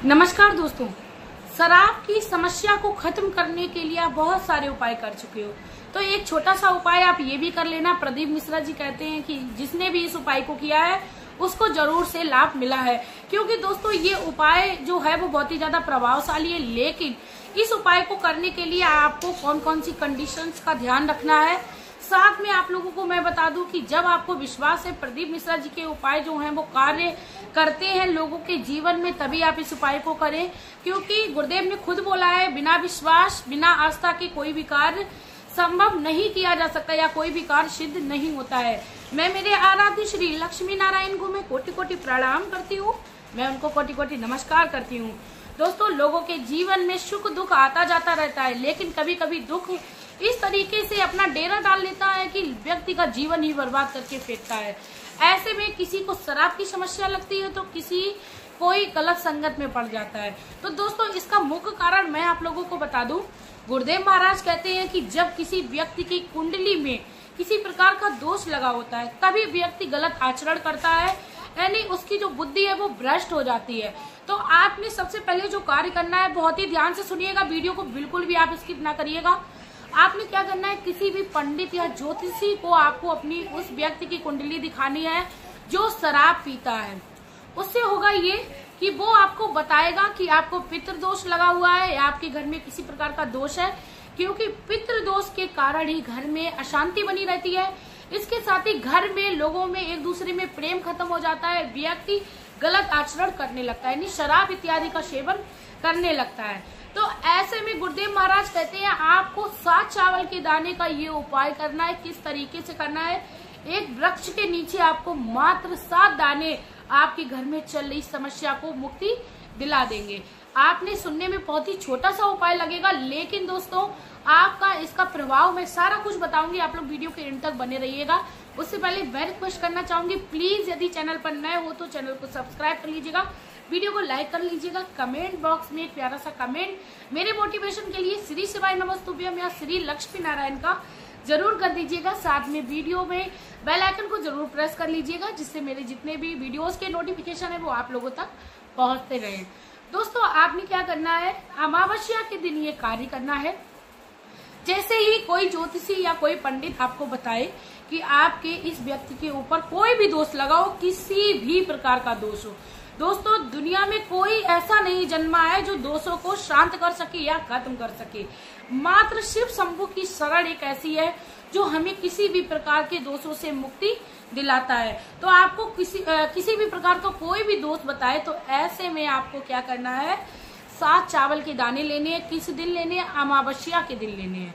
नमस्कार दोस्तों, शराब की समस्या को खत्म करने के लिए आप बहुत सारे उपाय कर चुके हो, तो एक छोटा सा उपाय आप ये भी कर लेना। प्रदीप मिश्रा जी कहते हैं कि जिसने भी इस उपाय को किया है उसको जरूर से लाभ मिला है, क्योंकि दोस्तों ये उपाय जो है वो बहुत ही ज्यादा प्रभावशाली है। लेकिन इस उपाय को करने के लिए आपको कौन कौन सी कंडीशंस का ध्यान रखना है, साथ में आप लोगों को मैं बता दूं कि जब आपको विश्वास है प्रदीप मिश्रा जी के उपाय जो हैं वो कार्य करते हैं लोगों के जीवन में, तभी आप इस उपाय को करें। क्योंकि गुरुदेव ने खुद बोला है, बिना विश्वास बिना आस्था के कोई भी कार्य संभव नहीं किया जा सकता या कोई भी कार्य सिद्ध नहीं होता है। मैं मेरे आराध्य श्री लक्ष्मी नारायण को मैं कोटि कोटि प्रणाम करती हूँ, मैं उनको कोटि कोटि नमस्कार करती हूँ। दोस्तों, लोगों के जीवन में सुख दुख आता जाता रहता है, लेकिन कभी कभी दुख इस तरीके से अपना डेरा डाल लेता है कि व्यक्ति का जीवन ही बर्बाद करके फेंकता है। ऐसे में किसी को शराब की समस्या लगती है तो किसी कोई गलत संगत में पड़ जाता है। तो दोस्तों, इसका मुख्य कारण मैं आप लोगों को बता दूं। गुरुदेव महाराज कहते हैं कि जब किसी व्यक्ति की कुंडली में किसी प्रकार का दोष लगा होता है तभी व्यक्ति गलत आचरण करता है, यानी उसकी जो बुद्धि है वो भ्रष्ट हो जाती है। तो आपने सबसे पहले जो कार्य करना है, बहुत ही ध्यान से सुनिएगा, वीडियो को बिल्कुल भी आप स्किप ना करिएगा। आपने क्या करना है, किसी भी पंडित या ज्योतिषी को आपको अपनी उस व्यक्ति की कुंडली दिखानी है जो शराब पीता है। उससे होगा ये कि वो आपको बताएगा कि आपको पितृ दोष लगा हुआ है या आपके घर में किसी प्रकार का दोष है, क्योंकि पितृ दोष के कारण ही घर में अशांति बनी रहती है। इसके साथ ही घर में लोगों में एक दूसरे में प्रेम खत्म हो जाता है, व्यक्ति गलत आचरण करने लगता है, यानी शराब इत्यादि का सेवन करने लगता है। तो ऐसे में गुरुदेव महाराज कहते हैं आपको 7 चावल के दाने का ये उपाय करना है। किस तरीके से करना है, एक वृक्ष के नीचे आपको मात्र 7 दाने आपके घर में चल रही समस्या को मुक्ति दिला देंगे। आपने सुनने में बहुत ही छोटा सा उपाय लगेगा, लेकिन दोस्तों आपका इसका प्रभाव मैं सारा कुछ बताऊंगी, आप लोग वीडियो के एंड तक बने रहिएगा। उससे पहले मैं रिक्वेस्ट करना चाहूंगी, प्लीज यदि चैनल पर नए हो तो चैनल को सब्सक्राइब कर लीजिएगा, वीडियो को लाइक कर लीजिएगा, कमेंट बॉक्स में एक प्यारा सा कमेंट मेरे मोटिवेशन के लिए श्री शिवाय नमस्तुभ्यम या श्री लक्ष्मी नारायण का जरूर कर दीजिएगा। साथ में वीडियो में बेल आइकन को जरूर प्रेस कर लीजिएगा, जिससे मेरे जितने भी वीडियोस के नोटिफिकेशन है वो आप लोगों तक पहुंचते रहे। दोस्तों, आपने क्या करना है, अमावस्या के दिन ये कार्य करना है। जैसे ही कोई ज्योतिषी या कोई पंडित आपको बताए कि आपके इस व्यक्ति के ऊपर कोई भी दोष लगा हो, किसी भी प्रकार का दोष हो, दोस्तों दुनिया में कोई ऐसा नहीं जन्मा है जो दोषों को शांत कर सके या खत्म कर सके। मात्र शिव शंभु की शरण एक ऐसी है जो हमें किसी भी प्रकार के दोषों से मुक्ति दिलाता है। तो आपको किसी भी प्रकार का कोई भी दोष बताए तो ऐसे में आपको क्या करना है, 7 चावल के दाने लेने हैं। किस दिन लेने हैं, अमावस्या के दिन लेने हैं।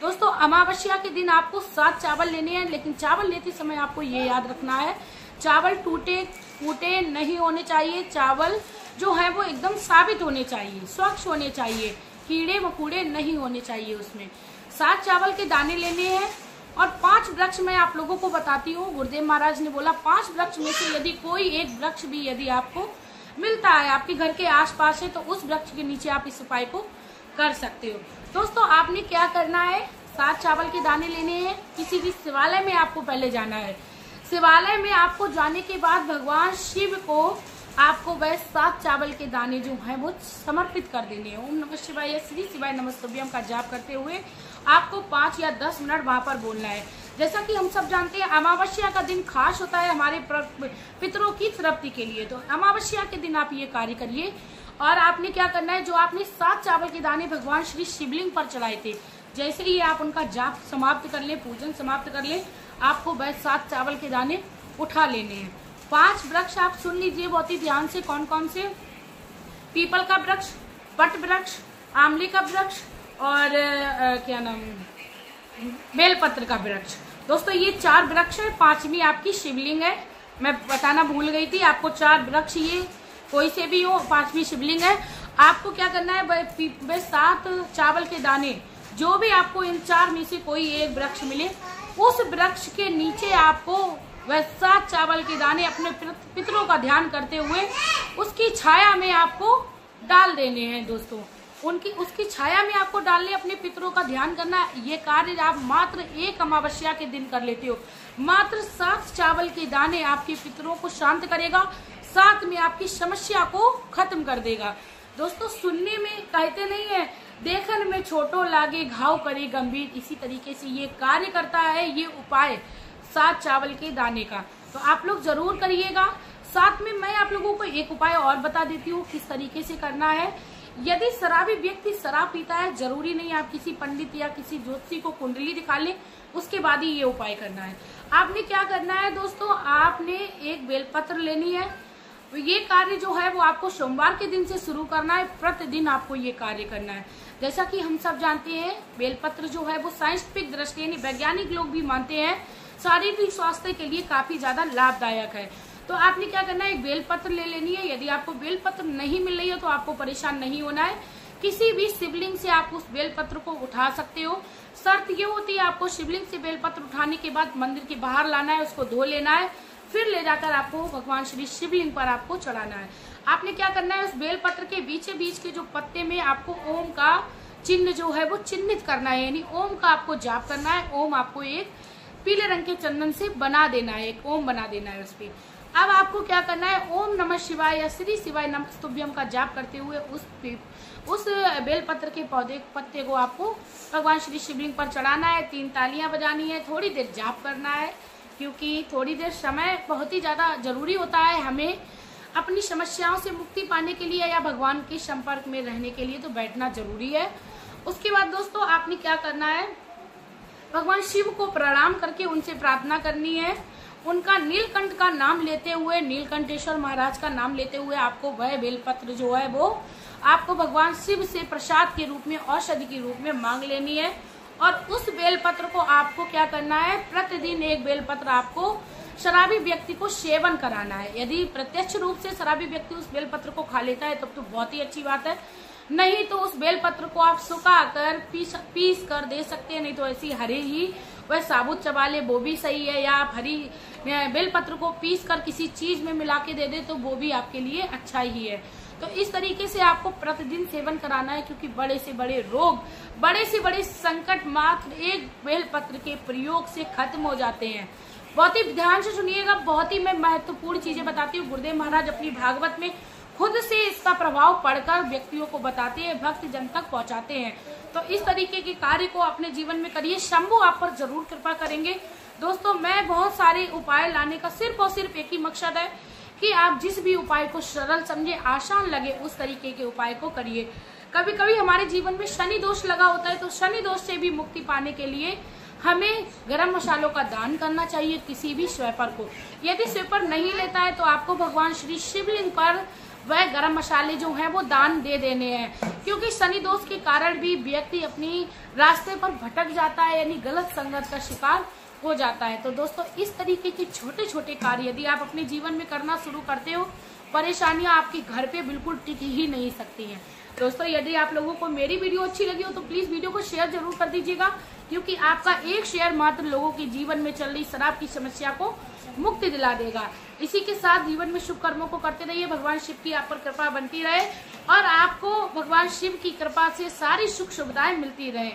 दोस्तों, अमावस्या के दिन आपको 7 चावल लेने हैं, लेकिन चावल लेते समय आपको ये याद रखना है, चावल टूटे फूटे नहीं होने चाहिए। चावल जो है वो एकदम साबित होने चाहिए, स्वच्छ होने चाहिए, कीड़े मकोड़े नहीं होने चाहिए उसमें। 7 चावल के दाने लेने हैं और 5 वृक्ष मैं आप लोगों को बताती हूँ। गुरुदेव महाराज ने बोला 5 वृक्ष में से यदि कोई एक वृक्ष भी यदि आपको मिलता है, आपके घर के आसपास है, तो उस वृक्ष के नीचे आप इस उपाय को कर सकते हो। दोस्तों, आपने क्या करना है, 7 चावल के दाने लेने हैं। किसी भी शिवालय में आपको पहले जाना है। शिवालय में आपको जाने के बाद भगवान शिव को आपको वह 7 चावल के दाने जो हैं वो समर्पित कर देने हैं। ओम नमः शिवाय या श्री शिवाय नमस्तुभ्यम का जाप करते हुए आपको 5 या 10 मिनट वहां पर बोलना है। जैसा कि हम सब जानते हैं, अमावस्या का दिन खास होता है हमारे पितरों की तृप्ति के लिए, तो अमावस्या के दिन आप ये कार्य करिए। और आपने क्या करना है, जो आपने 7 चावल के दाने भगवान श्री शिवलिंग पर चढ़ाए थे, जैसे ही आप उनका जाप समाप्त कर ले, पूजन समाप्त कर ले, आपको वह 7 चावल के दाने उठा लेने हैं। 5 वृक्ष आप सुन लीजिए बहुत ही ध्यान से, कौन कौन से, पीपल का वृक्ष, वट वृक्ष, आंवले का वृक्ष और क्या नाम, बेलपत्र का वृक्ष। दोस्तों, ये 4 वृक्ष है, 5वीं आपकी शिवलिंग है। मैं बताना भूल गई थी, आपको 4 वृक्ष, ये कोई से भी हो, 5वीं शिवलिंग है। आपको क्या करना है, वह 7 चावल के दाने जो भी आपको इन 4 में से कोई एक वृक्ष मिले, उस वृक्ष के नीचे आपको वह 7 चावल के दाने अपने पितरों का ध्यान करते हुए उसकी छाया में आपको डाल देने हैं। दोस्तों, उसकी छाया में आपको डालने, अपने पितरों का ध्यान करना। ये कार्य आप मात्र एक अमावस्या के दिन कर लेते हो। मात्र 7 चावल के दाने आपके पितरों को शांत करेगा, साथ में आपकी समस्या को खत्म कर देगा। दोस्तों सुनने में कहते नहीं है, देखन में छोटो लागे घाव करे गंभीर, इसी तरीके से ये कार्य करता है ये उपाय 7 चावल के दाने का। तो आप लोग जरूर करिएगा। साथ में मैं आप लोगों को एक उपाय और बता देती हूँ किस तरीके से करना है। यदि शराबी व्यक्ति शराब पीता है, जरूरी नहीं आप किसी पंडित या किसी ज्योतिषी को कुंडली दिखा लें, उसके बाद ही ये उपाय करना है। आपने क्या करना है दोस्तों, आपने एक बेलपत्र लेनी है। ये कार्य जो है वो आपको सोमवार के दिन से शुरू करना है, प्रतिदिन आपको ये कार्य करना है। जैसा कि हम सब जानते हैं बेलपत्र जो है वो साइंटिफिक दृष्टि यानी वैज्ञानिक लोग भी मानते हैं शारीरिक स्वास्थ्य के लिए काफी ज्यादा लाभदायक है। तो आपने क्या करना है, एक बेलपत्र ले लेनी है। यदि आपको बेलपत्र नहीं मिल रही है तो आपको परेशान नहीं होना है, किसी भी शिवलिंग से आप उस बेलपत्र को उठा सकते हो। शर्त ये होती है आपको शिवलिंग से बेलपत्र उठाने के बाद मंदिर के बाहर लाना है, उसको धो लेना है, फिर ले जाकर आपको भगवान श्री शिवलिंग पर आपको चढ़ाना है। आपने क्या करना है, उस बेलपत्र के बीचे बीच के जो पत्ते में आपको ओम का चिन्ह जो है वो चिन्हित करना है, यानी ओम का आपको जाप करना है। ओम आपको एक पीले रंग के चंदन से बना देना है, एक ओम बना देना है उस पे। अब आपको क्या करना है, ओम नमः शिवाय या श्री शिवाय नमस्तुभ्यम का जाप करते हुए उस बेलपत्र के पत्ते को आपको भगवान श्री शिवलिंग पर चढ़ाना है। 3 तालियां बजानी है, थोड़ी देर जाप करना है, क्योंकि थोड़ी देर समय बहुत ही ज्यादा जरूरी होता है हमें अपनी समस्याओं से मुक्ति पाने के लिए या भगवान के संपर्क में रहने के लिए, तो बैठना जरूरी है। उसके बाद दोस्तों आपने क्या करना है, भगवान शिव को प्रणाम करके उनसे प्रार्थना करनी है। उनका नीलकंठ का नाम लेते हुए, नीलकंठेश्वर महाराज का नाम लेते हुए आपको वह बेलपत्र जो है वो आपको भगवान शिव से प्रसाद के रूप में, औषधि के रूप में मांग लेनी है। और उस बेलपत्र को आपको क्या करना है, प्रतिदिन एक बेलपत्र आपको शराबी व्यक्ति को सेवन कराना है। यदि प्रत्यक्ष रूप से शराबी व्यक्ति उस बेलपत्र को खा लेता है तब तो बहुत ही अच्छी बात है, नहीं तो उस बेलपत्र को आप सुखाकर पीस कर दे सकते हैं, नहीं तो ऐसी हरी ही वह साबुत चबा ले वो भी सही है, या आप हरी बेलपत्र को पीस कर किसी चीज में मिला के दे दे तो वो भी आपके लिए अच्छा ही है। तो इस तरीके से आपको प्रतिदिन सेवन कराना है, क्योंकि बड़े से बड़े रोग, बड़े से बड़े संकट मात्र एक बेलपत्र के प्रयोग से खत्म हो जाते हैं। बहुत ही ध्यान से सुनिएगा, बहुत ही मैं महत्वपूर्ण चीजें बताती हूँ। गुरुदेव महाराज अपनी भागवत में खुद से इसका प्रभाव पढ़कर व्यक्तियों को बताते हैं, भक्त जन तक पहुंचाते हैं। तो इस तरीके के कार्य को अपने जीवन में करिए, शंभू आप पर जरूर कृपा करेंगे। दोस्तों मैं बहुत सारे उपाय लाने का सिर्फ और सिर्फ एक ही मकसद है कि आप जिस भी उपाय को सरल समझे, आसान लगे, उस तरीके के उपाय को करिए। कभी कभी हमारे जीवन में शनि दोष लगा होता है, तो शनि दोष से भी मुक्ति पाने के लिए हमें गरम मसालों का दान करना चाहिए किसी भी स्वेपर को। यदि स्वेपर नहीं लेता है तो आपको भगवान श्री शिवलिंग पर वह गरम मसाले जो हैं वो दान दे देने हैं, क्योंकि शनि दोष के कारण भी व्यक्ति अपनी रास्ते पर भटक जाता है, यानी गलत संगत का शिकार हो जाता है। तो दोस्तों इस तरीके के छोटे छोटे कार्य यदि आप अपने जीवन में करना शुरू करते हो, परेशानियां आपके घर पे बिल्कुल टिक ही नहीं सकती हैं। दोस्तों यदि आप लोगों को मेरी वीडियो अच्छी लगी हो तो प्लीज वीडियो को शेयर जरूर कर दीजिएगा, क्योंकि आपका एक शेयर मात्र लोगों के जीवन में चल रही शराब की समस्या को मुक्ति दिला देगा। इसी के साथ जीवन में शुभ कर्मों को करते रहिए, भगवान शिव की आप पर कृपा बनती रहे और आपको भगवान शिव की कृपा से सारी सुख सुविधाएं मिलती रहे।